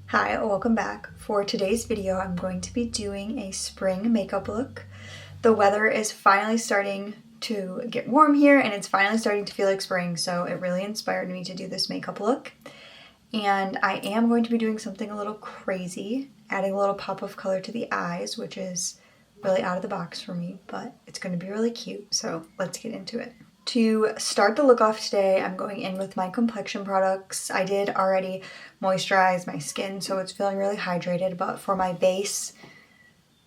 Hi, welcome back. For today's video, I'm going to be doing a spring makeup look. The weather is finally starting to get warm here and it's finally starting to feel like spring, so it really inspired me to do this makeup look. And I am going to be doing something a little crazy, adding a little pop of color to the eyes, which is really out of the box for me, but it's going to be really cute, so let's get into it. To start the look off today, I'm going in with my complexion products. I did already moisturize my skin, so it's feeling really hydrated, but for my base,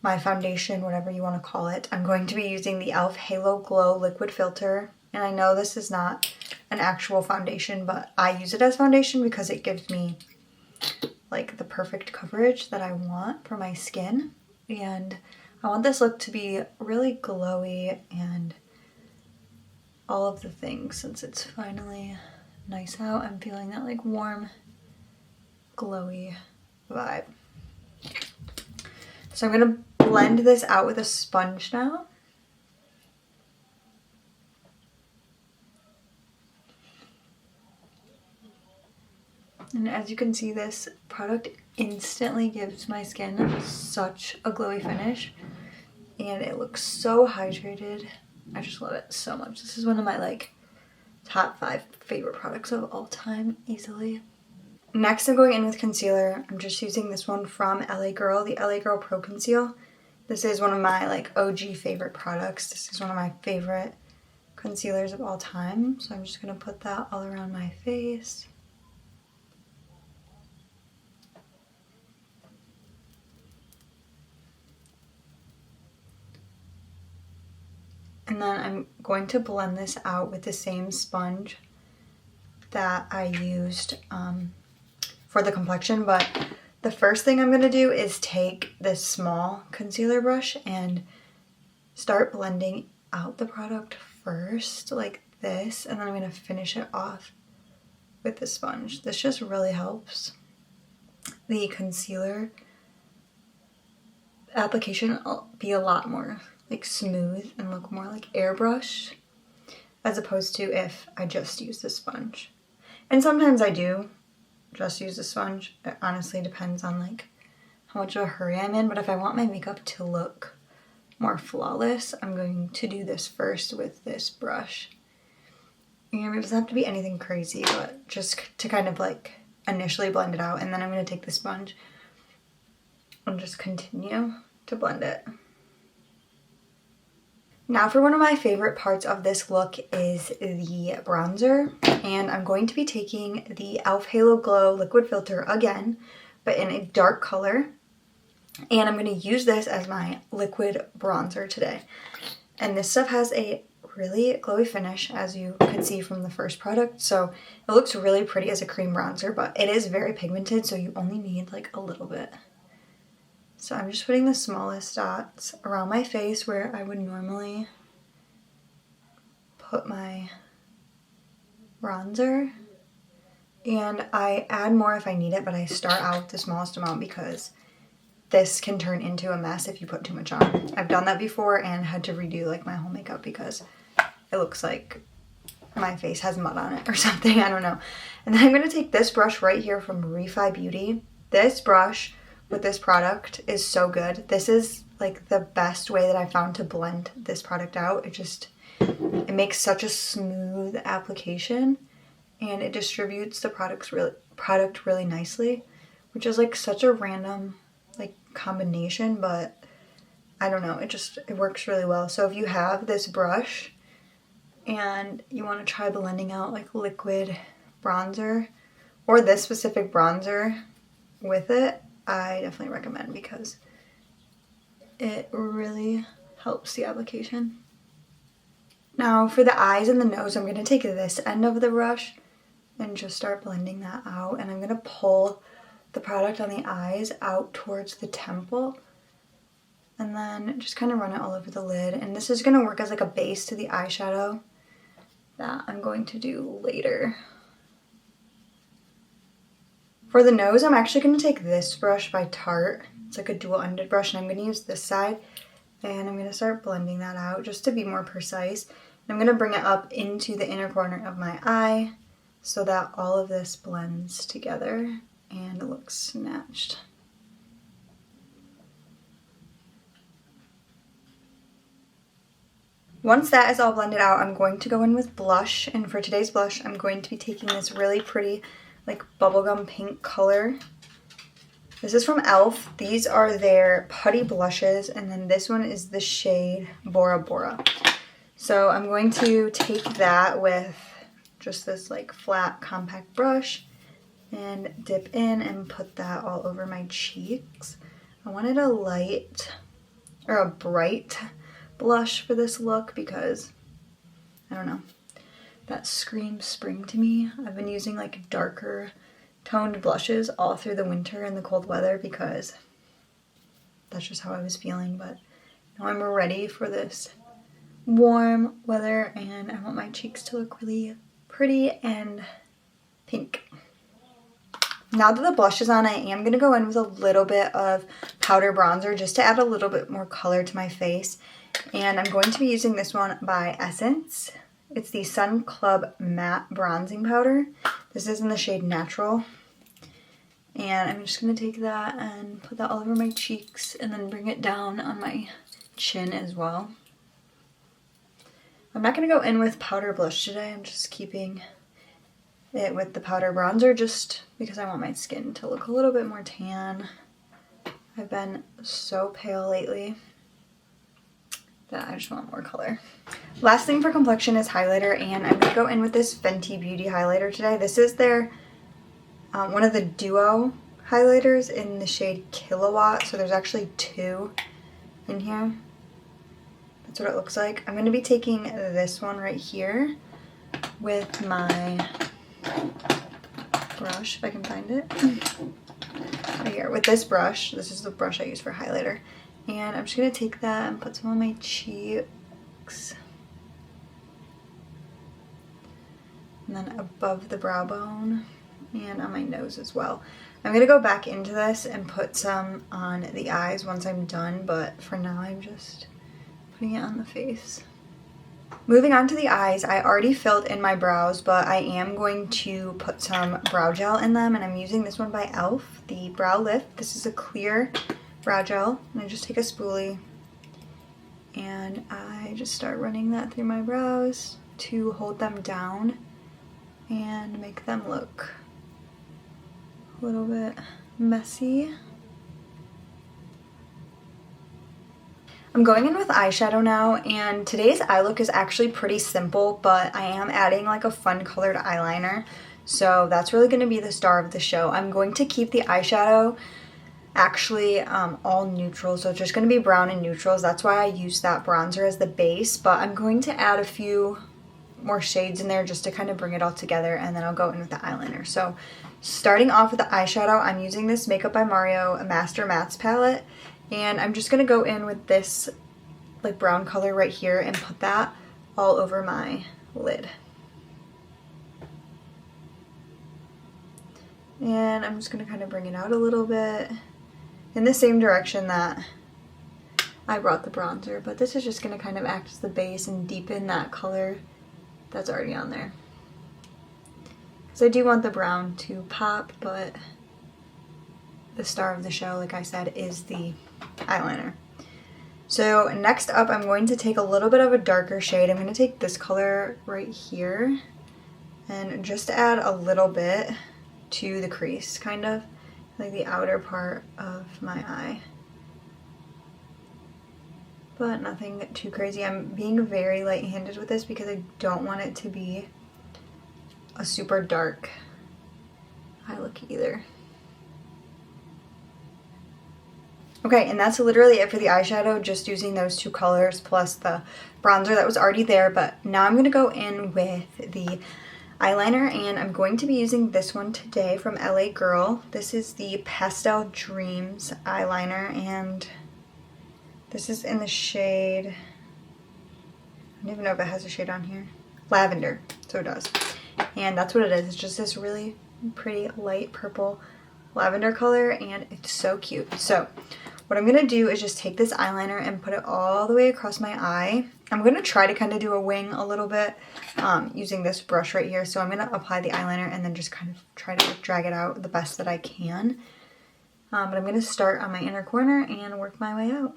my foundation, whatever you want to call it, I'm going to be using the e.l.f. Halo Glow Liquid Filter. And I know this is not an actual foundation, but I use it as foundation because it gives me like the perfect coverage that I want for my skin. And I want this look to be really glowy and all of the things. Since it's finally nice out, I'm feeling that like warm, glowy vibe. So I'm gonna blend this out with a sponge now. And as you can see, this product instantly gives my skin such a glowy finish and it looks so hydrated. I just love it so much. This is one of my like top 5 favorite products of all time, easily. Next, I'm going in with concealer. I'm just using this one from LA Girl, the LA Girl Pro Conceal. This is one of my like OG favorite products. This is one of my favorite concealers of all time. So I'm just gonna put that all around my face. And then I'm going to blend this out with the same sponge that I used for the complexion. But the first thing I'm going to do is take this small concealer brush and start blending out the product first, like this. And then I'm going to finish it off with the sponge. This just really helps the concealer application be a lot more like smooth and look more like airbrush, as opposed to if I just use the sponge. And sometimes I do just use the sponge. It honestly depends on like how much of a hurry I'm in, but if I want my makeup to look more flawless, I'm going to do this first with this brush. And it doesn't have to be anything crazy, but just to kind of like initially blend it out, and then I'm going to take the sponge and just continue to blend it. Now for one of my favorite parts of this look is the bronzer, and I'm going to be taking the e.l.f. Halo Glow Liquid Filter again, but in a dark color, and I'm going to use this as my liquid bronzer today. And this stuff has a really glowy finish, as you can see from the first product, so it looks really pretty as a cream bronzer, but it is very pigmented, so you only need like a little bit. So I'm just putting the smallest dots around my face where I would normally put my bronzer. And I add more if I need it, but I start out with the smallest amount because this can turn into a mess if you put too much on. I've done that before and had to redo like my whole makeup because it looks like my face has mud on it or something, I don't know. And then I'm going to take this brush right here from Refi Beauty. This brush with this product is so good. This is like the best way that I found to blend this product out. It makes such a smooth application and it distributes the product really nicely, which is like such a random like combination, but I don't know, it works really well. So if you have this brush and you want to try blending out like liquid bronzer or this specific bronzer with it, I definitely recommend because it really helps the application. Now for the eyes and the nose, I'm going to take this end of the brush and just start blending that out, and I'm going to pull the product on the eyes out towards the temple and then just kind of run it all over the lid. And this is going to work as like a base to the eyeshadow that I'm going to do later. For the nose, I'm actually going to take this brush by Tarte. It's like a dual-ended brush, and I'm going to use this side, and I'm going to start blending that out just to be more precise. And I'm going to bring it up into the inner corner of my eye so that all of this blends together and it looks snatched. Once that is all blended out, I'm going to go in with blush, and for today's blush, I'm going to be taking this really pretty, like, bubblegum pink color. This is from e.l.f. These are their putty blushes, and then this one is the shade Bora Bora. So I'm going to take that with just this, like, flat, compact brush and dip in and put that all over my cheeks. I wanted a light, or a bright blush for this look because, I don't know, that screams spring to me. I've been using like darker toned blushes all through the winter and the cold weather because that's just how I was feeling, but now I'm ready for this warm weather and I want my cheeks to look really pretty and pink. Now that the blush is on, I am going to go in with a little bit of powder bronzer just to add a little bit more color to my face. And I'm going to be using this one by Essence. It's the Sun Club Matte Bronzing Powder. This is in the shade Natural. And I'm just going to take that and put that all over my cheeks and then bring it down on my chin as well. I'm not going to go in with powder blush today. I'm just keeping it with the powder bronzer just because I want my skin to look a little bit more tan. I've been so pale lately that I just want more color. Last thing for complexion is highlighter, and I'm going to go in with this Fenty Beauty highlighter today. This is their one of the duo highlighters in the shade Kilowatt, so there's actually two in here. That's what it looks like. I'm going to be taking this one right here with my brush, if I can find it. Right here, with this brush. This is the brush I use for highlighter. And I'm just going to take that and put some on my cheeks. And then above the brow bone and on my nose as well. I'm going to go back into this and put some on the eyes once I'm done, but for now I'm just putting it on the face. Moving on to the eyes, I already filled in my brows, but I am going to put some brow gel in them, and I'm using this one by e.l.f., the Brow Lift. This is a clear brow gel, and I just take a spoolie and I just start running that through my brows to hold them down and make them look a little bit messy. I'm going in with eyeshadow now, and today's eye look is actually pretty simple, but I am adding like a fun colored eyeliner, so that's really going to be the star of the show. I'm going to keep the eyeshadow actually all neutral, so it's just going to be brown and neutrals. That's why I use that bronzer as the base, but I'm going to add a few more shades in there just to kind of bring it all together, and then I'll go in with the eyeliner. So starting off with the eyeshadow, I'm using this Makeup by Mario a Master Mattes palette, and I'm just going to go in with this like brown color right here and put that all over my lid. And I'm just going to kind of bring it out a little bit in the same direction that I brought the bronzer, but this is just going to kind of act as the base and deepen that color that's already on there. Because I do want the brown to pop, but the star of the show, like I said, is the eyeliner. So next up, I'm going to take a little bit of a darker shade. I'm going to take this color right here and just add a little bit to the crease, kind of like the outer part of my eye, but nothing too crazy. I'm being very light-handed with this because I don't want it to be a super dark eye look either. Okay, and that's literally it for the eyeshadow, just using those two colors plus the bronzer that was already there. But now I'm going to go in with the eyeliner, and I'm going to be using this one today from LA Girl. This is the Pastel Dreams eyeliner, and this is in the shade, I don't even know if it has a shade on here, Lavender, so it does. And that's what it is. It's just this really pretty light purple lavender color, and it's so cute. So what I'm going to do is just take this eyeliner and put it all the way across my eye. I'm going to try to kind of do a wing a little bit using this brush right here. So I'm going to apply the eyeliner and then just kind of try to drag it out the best that I can. But I'm going to start on my inner corner and work my way out.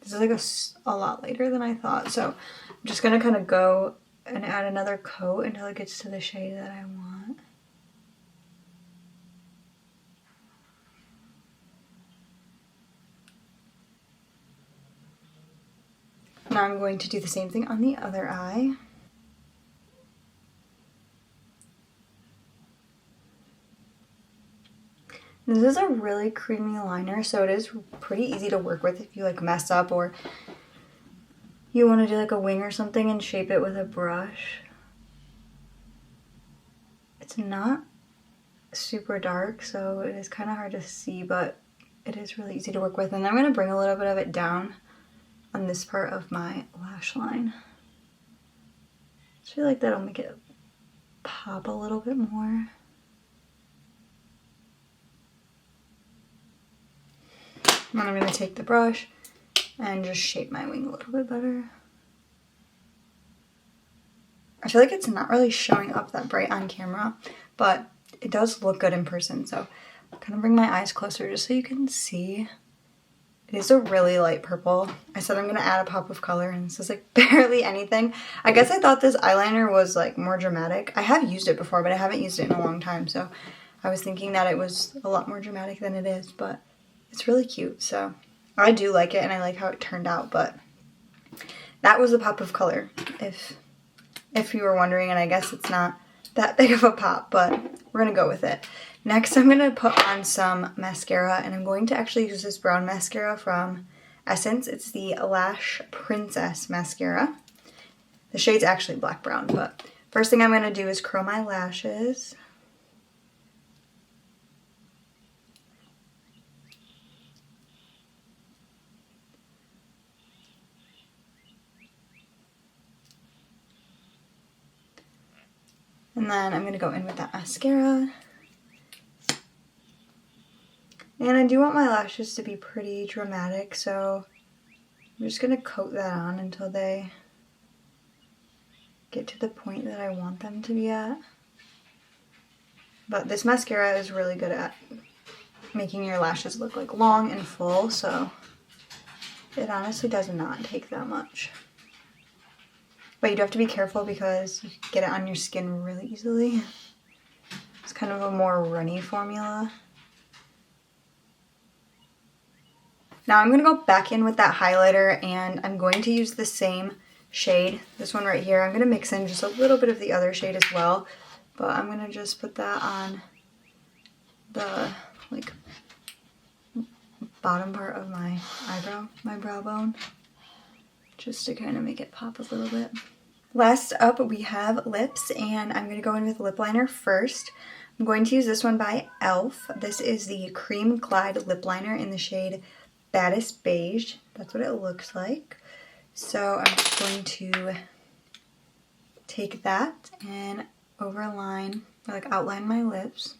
This is like a lot later than I thought, so I'm just going to kind of go and add another coat until it gets to the shade that I want. Now I'm going to do the same thing on the other eye. This is a really creamy liner, so it is pretty easy to work with if you like mess up or you want to do like a wing or something and shape it with a brush. It's not super dark, so it is kind of hard to see, but it is really easy to work with. And I'm going to bring a little bit of it down on this part of my lash line. I feel like that'll make it pop a little bit more. And then I'm going to take the brush and just shape my wing a little bit better. I feel like it's not really showing up that bright on camera, but it does look good in person. So I'm going to bring my eyes closer just so you can see. It is a really light purple. I said I'm going to add a pop of color and this is like barely anything. I guess I thought this eyeliner was like more dramatic. I have used it before, but I haven't used it in a long time. So I was thinking that it was a lot more dramatic than it is, but it's really cute. So I do like it and I like how it turned out, but that was a pop of color if you were wondering, and I guess it's not that big of a pop, but we're going to go with it. Next, I'm going to put on some mascara, and I'm going to actually use this brown mascara from Essence. It's the Lash Princess Mascara. The shade's actually black brown, but first thing I'm going to do is curl my lashes. And then I'm going to go in with that mascara. And I do want my lashes to be pretty dramatic, so I'm just going to coat that on until they get to the point that I want them to be at. But this mascara is really good at making your lashes look like long and full, so it honestly does not take that much. But you do have to be careful because you can get it on your skin really easily. It's kind of a more runny formula. Now I'm going to go back in with that highlighter and I'm going to use the same shade, this one right here. I'm going to mix in just a little bit of the other shade as well, but I'm going to just put that on the like bottom part of my eyebrow, my brow bone, just to kind of make it pop a little bit. Last up we have lips, and I'm going to go in with lip liner first. I'm going to use this one by e.l.f. This is the Cream Glide lip liner in the shade Baddest Beige. That's what it looks like. So I'm just going to take that and overline, or like outline my lips.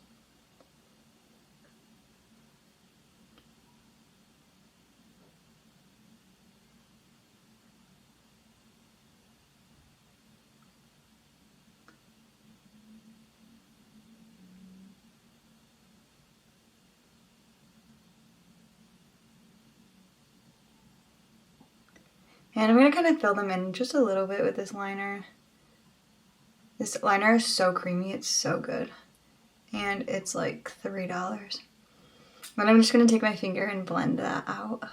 And I'm going to kind of fill them in just a little bit with this liner. This liner is so creamy, it's so good. And it's like $3. Then I'm just going to take my finger and blend that out.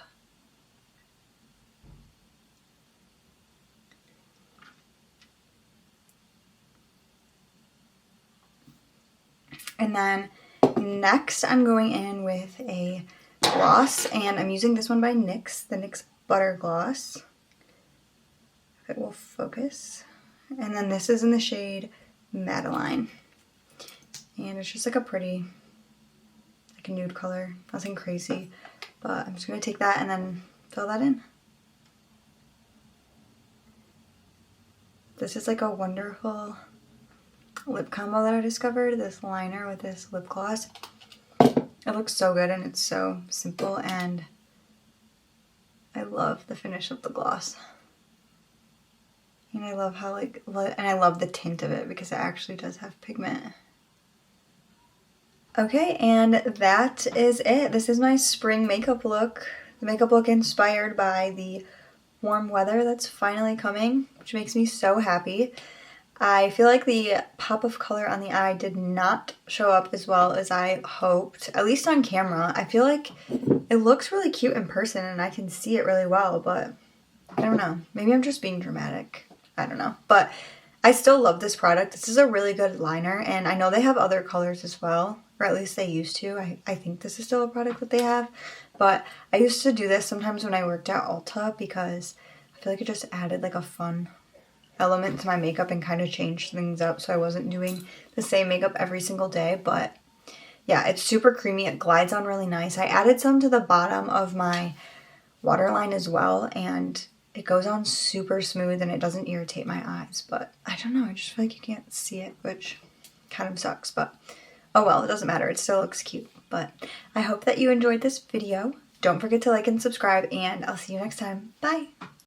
And then next I'm going in with a gloss, and I'm using this one by NYX, the NYX Butter Gloss. It will focus. And then this is in the shade Madeline. And it's just like a pretty, like a nude color, nothing crazy. But I'm just going to take that and then fill that in. This is like a wonderful lip combo that I discovered, this liner with this lip gloss. It looks so good and it's so simple, and I love the finish of the gloss. And I love how and I love the tint of it because it actually does have pigment. Okay, and that is it. This is my spring makeup look. The makeup look inspired by the warm weather that's finally coming, which makes me so happy. I feel like the pop of color on the eye did not show up as well as I hoped, at least on camera. I feel like it looks really cute in person and I can see it really well, but I don't know. Maybe I'm just being dramatic. I don't know. But I still love this product. This is a really good liner, and I know they have other colors as well, or at least they used to. I think this is still a product that they have, but I used to do this sometimes when I worked at Ulta because I feel like it just added like a fun element to my makeup and kind of changed things up, so I wasn't doing the same makeup every single day. But yeah, it's super creamy. It glides on really nice. I added some to the bottom of my waterline as well, and it goes on super smooth and it doesn't irritate my eyes. But I don't know, I just feel like you can't see it, which kind of sucks, but oh well, it doesn't matter. It still looks cute. But I hope that you enjoyed this video. Don't forget to like and subscribe, and I'll see you next time. Bye!